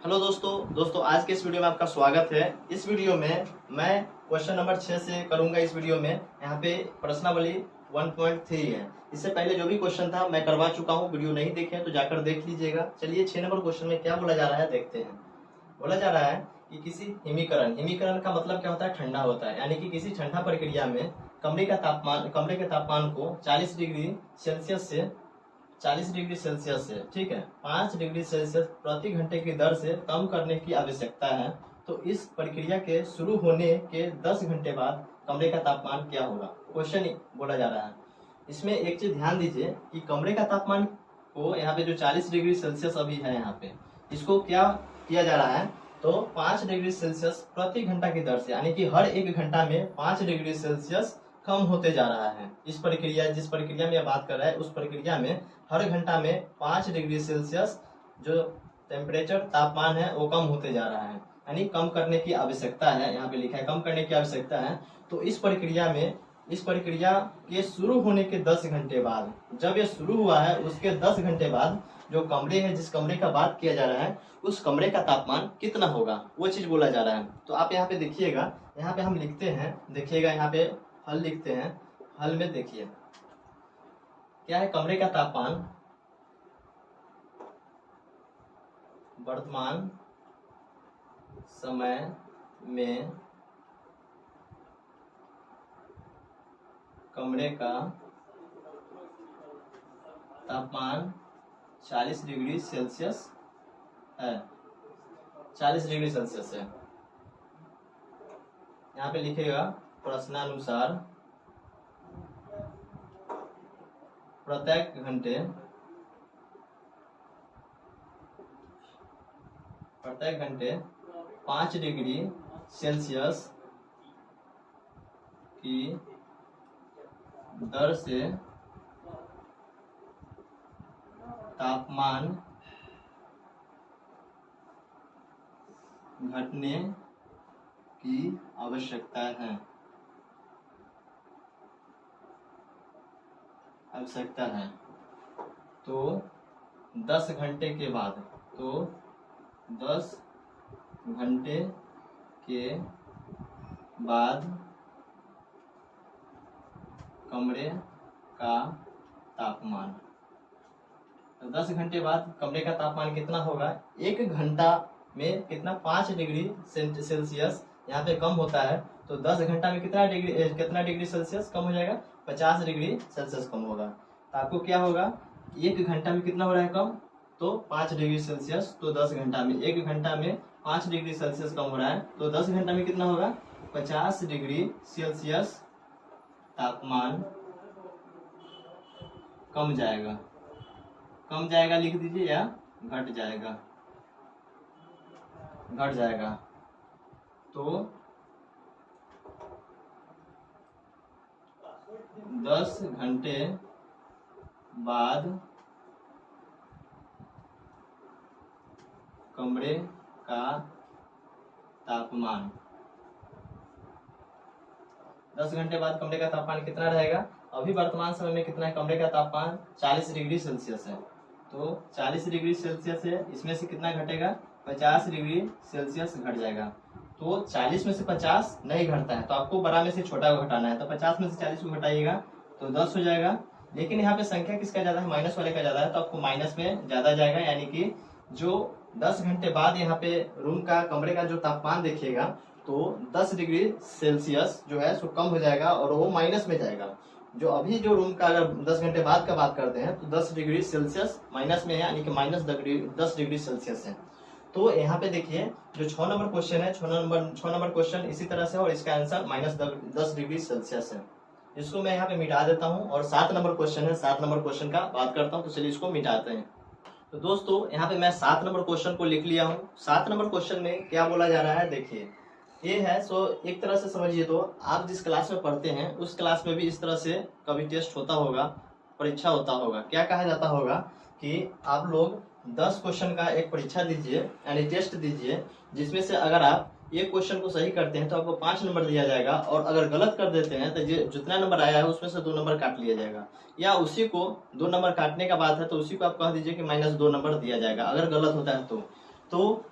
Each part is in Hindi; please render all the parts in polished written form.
हेलो दोस्तों आज के इस वीडियो में आपका स्वागत है। इस वीडियो में मैं क्वेश्चन नंबर 6 से करूंगा। इस वीडियो में यहाँ पे प्रश्नावली 1.3 है। इससे पहले जो भी क्वेश्चन था मैं करवा चुका हूँ, वीडियो नहीं देखे तो जाकर देख लीजिएगा। चलिए 6 नंबर क्वेश्चन में क्या बोला जा रहा है देखते हैं। बोला जा रहा है कि किसी हिमीकरण का मतलब क्या होता है, ठंडा होता है। यानी कि किसी ठंडा प्रक्रिया में कमरे के तापमान को 40 डिग्री सेल्सियस से 40 डिग्री सेल्सियस से ठीक है 5 डिग्री सेल्सियस प्रति घंटे की दर से कम करने की आवश्यकता है। तो इस प्रक्रिया के शुरू होने के 10 घंटे बाद कमरे का तापमान क्या होगा, क्वेश्चन बोला जा रहा है। इसमें एक चीज ध्यान दीजिए कि कमरे का तापमान को यहाँ पे जो 40 डिग्री सेल्सियस अभी है, यहाँ पे इसको क्या किया जा रहा है, तो 5 डिग्री सेल्सियस प्रति घंटा की दर से, यानी कि हर एक घंटा में 5 डिग्री सेल्सियस कम होते जा रहा है। जिस प्रक्रिया में बात कर रहा है, उस प्रक्रिया में हर घंटा में 5 डिग्री सेल्सियस जो टेम्परेचर तापमान है वो कम होते जा रहा है, यानी कम करने की आवश्यकता है। यहाँ पे लिखा है कम करने की आवश्यकता है। तो इस प्रक्रिया के शुरू होने के 10 घंटे बाद, जब ये शुरू हुआ है उसके 10 घंटे बाद जो कमरे है, जिस कमरे का बात किया जा रहा है, उस कमरे का तापमान कितना होगा वो चीज बोला जा रहा है। तो आप यहाँ पे देखिएगा, यहाँ पे हम लिखते हैं, देखिएगा यहाँ पे हल लिखते हैं। हल में देखिए क्या है, कमरे का तापमान वर्तमान समय में कमरे का तापमान 40 डिग्री सेल्सियस है, 40 डिग्री सेल्सियस है। यहाँ पे लिखेगा प्रश्नानुसार प्रत्येक घंटे 5 डिग्री सेल्सियस की दर से तापमान घटने की आवश्यकता है। तो 10 घंटे के बाद, तो 10 घंटे के बाद कमरे का तापमान, तो 10 घंटे बाद कमरे का तापमान कितना होगा, एक घंटा में कितना 5 डिग्री सेल्सियस यहाँ पे कम होता है। तो 10 घंटा में कितना डिग्री सेल्सियस कम हो जाएगा, 50 डिग्री सेल्सियस कम होगा। तो आपको क्या होगा, एक घंटा में कितना हो रहा है कम, तो 5 डिग्री सेल्सियस। तो 10 घंटा में, एक घंटा में 5 डिग्री सेल्सियस कम हो रहा है, तो 10 घंटा में कितना होगा, 50 डिग्री सेल्सियस तापमान कम जाएगा लिख दीजिए, या घट जाएगा। तो 10 घंटे बाद कमरे का तापमान, 10 घंटे बाद कमरे का तापमान कितना रहेगा, अभी वर्तमान समय में कितना है, कमरे का तापमान 40 डिग्री सेल्सियस है। तो 40 डिग्री सेल्सियस है, इसमें से कितना घटेगा, 50 डिग्री सेल्सियस घट जाएगा। तो 40 में से 50 नहीं घटता है, तो आपको बड़ा में से छोटा को घटाना है। तो 50 में से 40 को घटाइएगा तो 10 हो जाएगा। लेकिन यहाँ पे संख्या किसका ज्यादा है, माइनस वाले का ज्यादा है, तो आपको माइनस में ज्यादा जाएगा। यानी कि जो 10 घंटे बाद यहाँ पे कमरे का जो तापमान देखिएगा, तो 10 डिग्री सेल्सियस जो है सो कम हो जाएगा और वो माइनस में जाएगा। जो अभी जो रूम का अगर 10 घंटे बाद का बात करते हैं, तो 10 डिग्री सेल्सियस माइनस में है, यानी कि माइनस 10 डिग्री सेल्सियस है। तो यहाँ पे देखिए जो 6 नंबर क्वेश्चन है, 6 नंबर क्वेश्चन इसी तरह से, और इसका आंसर माइनस 10 डिग्री सेल्सियस है। इसको मैं यहाँ पे मिटा देता हूँ। और 7 नंबर क्वेश्चन है, 7 नंबर क्वेश्चन का बात करता हूँ, तो चलिए इसको मिटाते हैं। तो दोस्तों यहाँ पे मैं 7 नंबर क्वेश्चन को लिख लिया हूँ। 7 नंबर क्वेश्चन में क्या बोला जा रहा है, देखिए ये है। सो एक तरह से समझिए, तो आप जिस क्लास में पढ़ते हैं उस क्लास में भी इस तरह से कभी टेस्ट होता होगा, परीक्षा होता होगा। क्या कहा जाता होगा कि आप लोग 10 क्वेश्चन का एक परीक्षा दीजिए, यानी टेस्ट दीजिए, जिसमें से अगर आप एक क्वेश्चन को सही करते हैं तो आपको 5 नंबर दिया जाएगा, और अगर गलत कर देते हैं तो जितना नंबर आया है उसमें से 2 नंबर काट लिया जाएगा, या उसी को 2 नंबर काटने का बात है तो उसी को आप कह दीजिए कि -2 नंबर दिया जाएगा अगर गलत होता है तो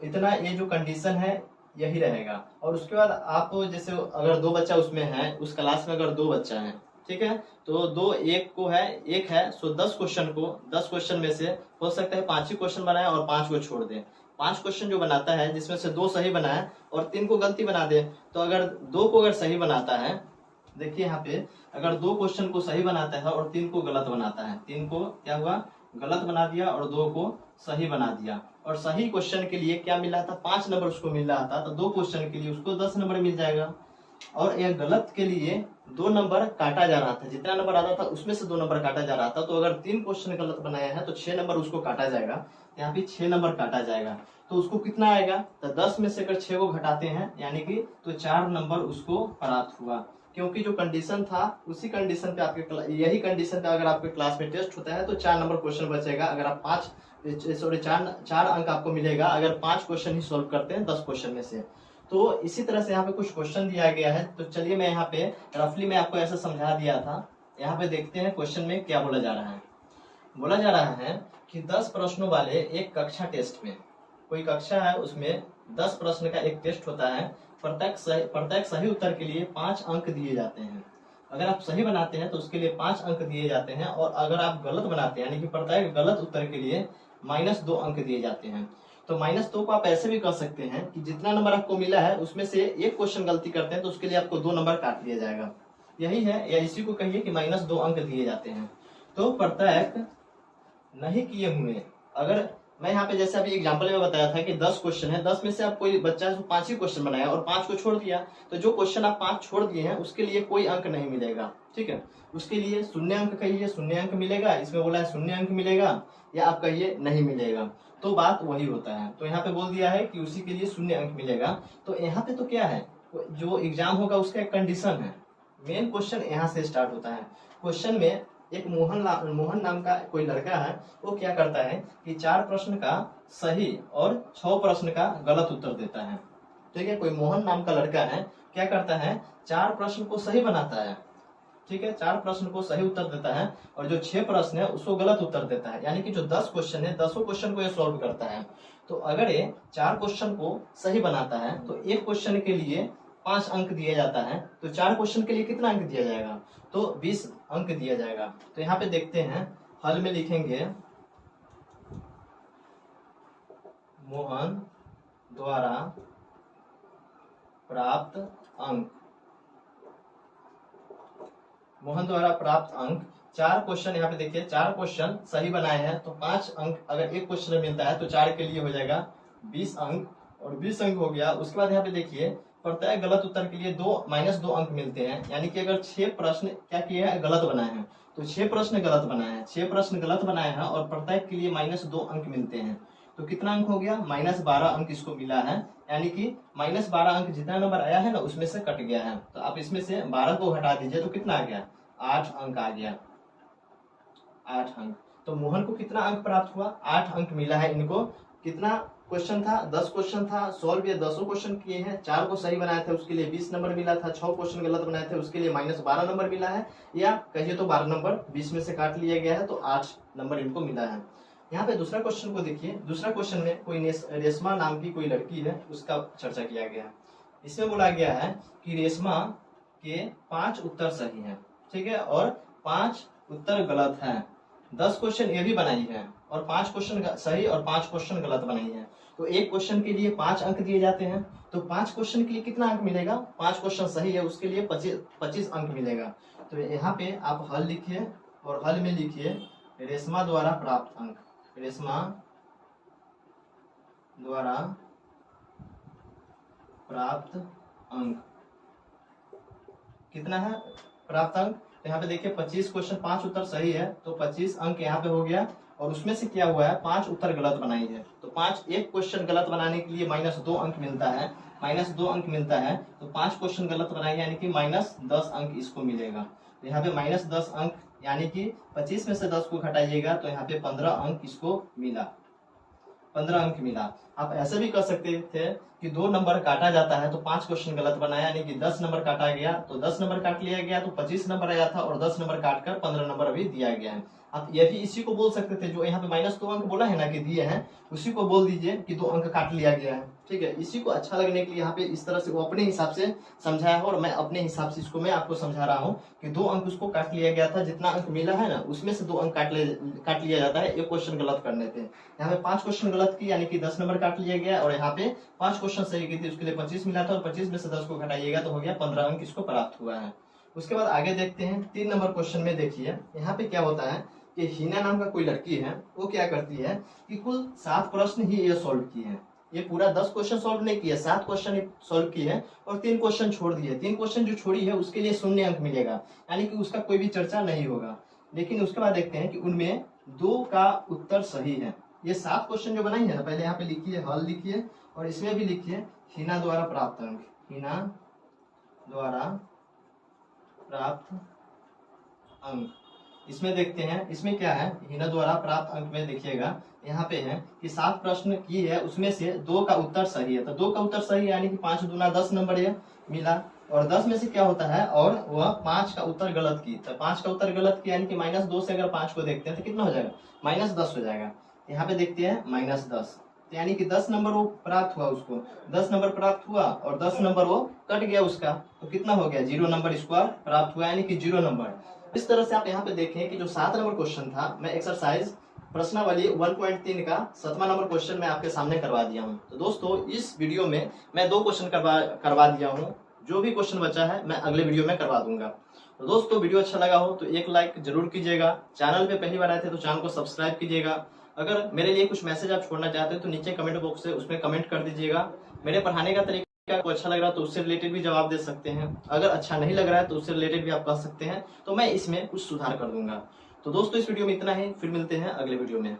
इतना ये जो कंडीशन है यही रहेगा। और उसके बाद आप जैसे अगर 2 बच्चा उसमें है, उस क्लास में अगर 2 बच्चा है, ठीक है, तो 2 एक है, सो 10 क्वेश्चन में से हो सकता है 5 ही क्वेश्चन बनाए और 5 को छोड़ दे। 5 क्वेश्चन जो बनाता है जिसमें से 2 सही बनाए और 3 को गलती बना दे, तो अगर 2 को अगर सही बनाता है, देखिए यहाँ पे अगर 2 क्वेश्चन को सही बनाता है और 3 को गलत बनाता है, 3 को क्या हुआ, गलत बना दिया और 2 को सही बना दिया, और सही क्वेश्चन के लिए क्या मिल रहा था, 5 नंबर उसको मिल रहा था, तो 2 क्वेश्चन के लिए उसको 10 नंबर मिल जाएगा। और यह गलत के लिए 2 नंबर काटा जा रहा था, जितना नंबर आता था उसमें से 2 नंबर काटा जा रहा था। तो अगर 3 क्वेश्चन गलत बनाया है तो 6 नंबर उसको काटा जाएगा, यहाँ पे 6 नंबर काटा जाएगा। तो उसको कितना आएगा, तो 10 में से अगर 6 को घटाते हैं यानी कि तो 4 नंबर उसको प्राप्त हुआ। क्योंकि जो कंडीशन था उसी कंडीशन पे आपके यही कंडीशन पे अगर आपके क्लास में टेस्ट होता है तो 4 नंबर क्वेश्चन बचेगा। अगर आप 4 अंक आपको मिलेगा अगर 5 क्वेश्चन ही सॉल्व करते हैं 10 क्वेश्चन में से। तो इसी तरह से यहाँ पे कुछ क्वेश्चन दिया गया है, तो चलिए मैं यहाँ पे रफली मैं आपको ऐसा समझा दिया था। यहाँ पे देखते हैं क्वेश्चन में क्या बोला जा रहा है। बोला जा रहा है कि 10 प्रश्नों वाले एक कक्षा टेस्ट में, कोई कक्षा है उसमें 10 प्रश्न का एक टेस्ट होता है, प्रत्येक सही उत्तर के लिए 5 अंक दिए जाते हैं। अगर आप सही बनाते हैं तो उसके लिए 5 अंक दिए जाते हैं, और अगर आप गलत बनाते हैं यानी कि प्रत्येक गलत उत्तर के लिए -2 अंक दिए जाते हैं। तो -2 को आप ऐसे भी कर सकते हैं कि जितना नंबर आपको मिला है उसमें से एक क्वेश्चन गलती करते हैं तो उसके लिए आपको 2 नंबर काट दिया जाएगा। यही है, या इसी को कहिए कि -2 अंक दिए जाते हैं। तो प्रत्येक नहीं किए हुए, अगर मैं यहाँ पे जैसे अभी एग्जांपल में बताया था कि 10 क्वेश्चन है, 10 में से आप कोई बच्चा 5 ही क्वेश्चन बनाया और 5 को छोड़ दिया, तो जो क्वेश्चन आप 5 छोड़ दिए हैं उसके लिए कोई अंक नहीं मिलेगा, ठीक है। उसके लिए 0 अंक कहिए, 0 अंक मिलेगा, इसमें बोला है 0 अंक मिलेगा, या आप कहिए नहीं मिलेगा, तो बात वही होता है। तो यहाँ पे बोल दिया है कि उसी के लिए 0 अंक मिलेगा। तो यहाँ पे तो क्या है, जो एग्जाम होगा उसका एक कंडीशन है, मेन क्वेश्चन यहाँ से स्टार्ट होता है। क्वेश्चन में एक मोहन नाम का कोई लड़का है, वो क्या करता है कि 4 प्रश्न का सही और 6 प्रश्न का गलत उत्तर देता है, ठीक है। कोई मोहन नाम का लड़का है, क्या करता है, 4 प्रश्न को सही बनाता है, ठीक है, 4 प्रश्न को सही उत्तर देता है, और जो 6 प्रश्न है उसको गलत उत्तर देता है। यानी कि जो 10 क्वेश्चन है 10 क्वेश्चन को ये सॉल्व करता है। तो अगर ये 4 क्वेश्चन को सही बनाता है तो एक क्वेश्चन के लिए 5 अंक दिया जाता है, तो 4 क्वेश्चन के लिए कितना अंक दिया जाएगा, तो 20 अंक दिया जाएगा। तो यहाँ पे देखते हैं, हल में लिखेंगे मोहन द्वारा प्राप्त अंक, मोहन द्वारा प्राप्त अंक 4 क्वेश्चन, यहाँ पे देखिए 4 क्वेश्चन सही बनाए हैं तो 5 अंक, अगर एक क्वेश्चन मिलता है तो 4 के लिए हो जाएगा 20 अंक, और 20 अंक हो गया। उसके बाद यहाँ पे देखिए प्रत्येक गलत उत्तर के लिए -2 अंक मिलते हैं। यानी कि अगर 6 प्रश्न क्या किए हैं, गलत बनाए हैं, तो 6 प्रश्न गलत बनाए हैं, 6 प्रश्न गलत बनाए हैं और प्रत्येक के लिए -2 अंक मिलते हैं। तो कितना अंक हो गया, -12 अंक इसको मिला है। यानी कि -12 अंक जितना नंबर आया है ना उसमें से कट गया है, तो आप इसमें से 12 को हटा दीजिए तो कितना आ गया, 8 अंक आ गया, 8 अंक। तो मोहन को कितना अंक प्राप्त हुआ, 8 अंक मिला है इनको। कितना क्वेश्चन था, 10 क्वेश्चन था, सॉल्व ये 10 क्वेश्चन किए हैं, 4 को सही बनाए थे उसके लिए 20 नंबर मिला था, 6 क्वेश्चन गलत बनाए थे उसके लिए -12 नंबर मिला है, या कहिए तो 12 नंबर 20 में से काट लिया गया है, तो 8 नंबर इनको मिला है। यहाँ पे दूसरा क्वेश्चन को देखिए, दूसरा क्वेश्चन में कोई रेशमा नाम की कोई लड़की है, उसका चर्चा किया गया है। इसमें बोला गया है कि रेशमा के 5 उत्तर सही हैं, ठीक है, और 5 उत्तर गलत हैं। 10 क्वेश्चन ये भी बनाई है और 5 क्वेश्चन सही और 5 क्वेश्चन गलत बनाई है। तो एक क्वेश्चन के लिए 5 अंक दिए जाते हैं, तो 5 क्वेश्चन के लिए कितना अंक मिलेगा, 5 क्वेश्चन सही है उसके लिए 25 अंक मिलेगा। तो यहाँ पे आप हल लिखिए और हल में लिखिए रेशमा द्वारा प्राप्त अंक, रेशमा द्वारा प्राप्त अंक कितना है, प्राप्त अंक। तो यहाँ पे देखिए 25 क्वेश्चन 5 उत्तर सही है तो 25 अंक यहाँ पे हो गया, और उसमें से क्या हुआ है, 5 उत्तर गलत बनाई है, तो 5 एक क्वेश्चन गलत बनाने के लिए -2 अंक मिलता है, -2 अंक मिलता है, तो 5 क्वेश्चन गलत बनाई यानी कि -10 अंक इसको मिलेगा। तो यहाँ पे -10 अंक, यानी कि 25 में से 10 को घटाइएगा तो यहाँ पे 15 अंक इसको मिला, 15 अंक मिला। आप ऐसे भी कर सकते थे कि 2 नंबर काटा जाता है तो 5 क्वेश्चन गलत बनाया, यानी कि 10 नंबर काटा गया तो 10 नंबर काट लिया गया तो 25 नंबर आया था, और 10 नंबर काट कर 15 नंबर अभी दिया गया है। आप ये भी इसी को बोल सकते थे, जो यहाँ पे -2 अंक बोला है ना कि दिए हैं, उसी को बोल दीजिए कि 2 अंक काट लिया गया है। ठीक है, इसी को अच्छा लगने के लिए यहाँ पे इस तरह से वो अपने हिसाब से समझाया है और मैं अपने हिसाब से इसको मैं आपको समझा रहा हूँ कि 2 अंक उसको काट लिया गया था। जितना अंक मिला है ना उसमें से 2 अंक काट लिया जाता है एक क्वेश्चन गलत करने पे। यहाँ पे 5 क्वेश्चन गलत की यानी कि 10 नंबर काट लिया गया, और यहाँ पे 5 क्वेश्चन सही की थी उसके लिए 25 मिला था, और 25 में से 10 को घटाइएगा तो हो गया 15 अंक इसको प्राप्त हुआ है। उसके बाद आगे देखते हैं 3 नंबर क्वेश्चन में। देखिए यहाँ पे क्या होता है कि हिना नाम का कोई लड़की है, वो क्या करती है कि कुल 7 प्रश्न ही ये सॉल्व की है। ये पूरा 10 क्वेश्चन सॉल्व नहीं किया, 7 क्वेश्चन सॉल्व किए हैं और 3 क्वेश्चन छोड़ दिए। 3 क्वेश्चन जो छोड़ी है उसके लिए 0 अंक मिलेगा, यानी कि उसका कोई भी चर्चा नहीं होगा। लेकिन उसके बाद देखते हैं कि उनमें 2 का उत्तर सही है। ये 7 क्वेश्चन जो बनाई है ना, पहले यहाँ पे लिखिए, हल लिखिए और इसमें भी लिखिए हिना द्वारा प्राप्त अंक, हिना द्वारा प्राप्त अंक। इसमें देखते हैं इसमें क्या है, हिना द्वारा प्राप्त अंक में देखिएगा यहाँ पे है कि 7 प्रश्न की है उसमें से 2 का उत्तर सही है। तो 2 का उत्तर सही है यानी कि 5 दूना 10 नंबर ये मिला, और 10 में से क्या होता है और वह 5 का उत्तर गलत की। तो 5 का उत्तर गलत किया यानी कि -2 से अगर 5 को देखते हैं तो कितना हो जाएगा, -10 हो जाएगा। यहाँ पे देखते हैं -10, यानी कि 10 नंबर वो प्राप्त हुआ, उसको 10 नंबर प्राप्त हुआ और 10 नंबर वो कट गया उसका, तो कितना हो गया 0 नंबर इसको प्राप्त हुआ, यानी कि 0 नंबर। इस तरह से आप यहाँ पे देखें कि जो 7 नंबर क्वेश्चन था, मैं एक्सरसाइज प्रश्नावली 1.3 का 7वां नंबर क्वेश्चन मैं आपके सामने करवा दिया हूँ। तो दोस्तों इस वीडियो में मैं 2 क्वेश्चन करवा दिया हूँ, जो भी क्वेश्चन बचा है मैं अगले वीडियो में करवा दूंगा। तो दोस्तों वीडियो अच्छा लगा हो तो एक लाइक जरूर कीजिएगा, चैनल पे पहली बार आए थे तो चैनल को सब्सक्राइब कीजिएगा। अगर मेरे लिए कुछ मैसेज आप छोड़ना चाहते हैं तो नीचे कमेंट बॉक्स है उसमें कमेंट कर दीजिएगा। मेरे पढ़ाने का तरीका आपको अच्छा लग रहा है तो उससे रिलेटेड भी जवाब दे सकते हैं, अगर अच्छा नहीं लग रहा है तो उससे रिलेटेड भी आप कह सकते हैं, तो मैं इसमें कुछ सुधार कर दूंगा। तो दोस्तों इस वीडियो में इतना ही, फिर मिलते हैं अगले वीडियो में।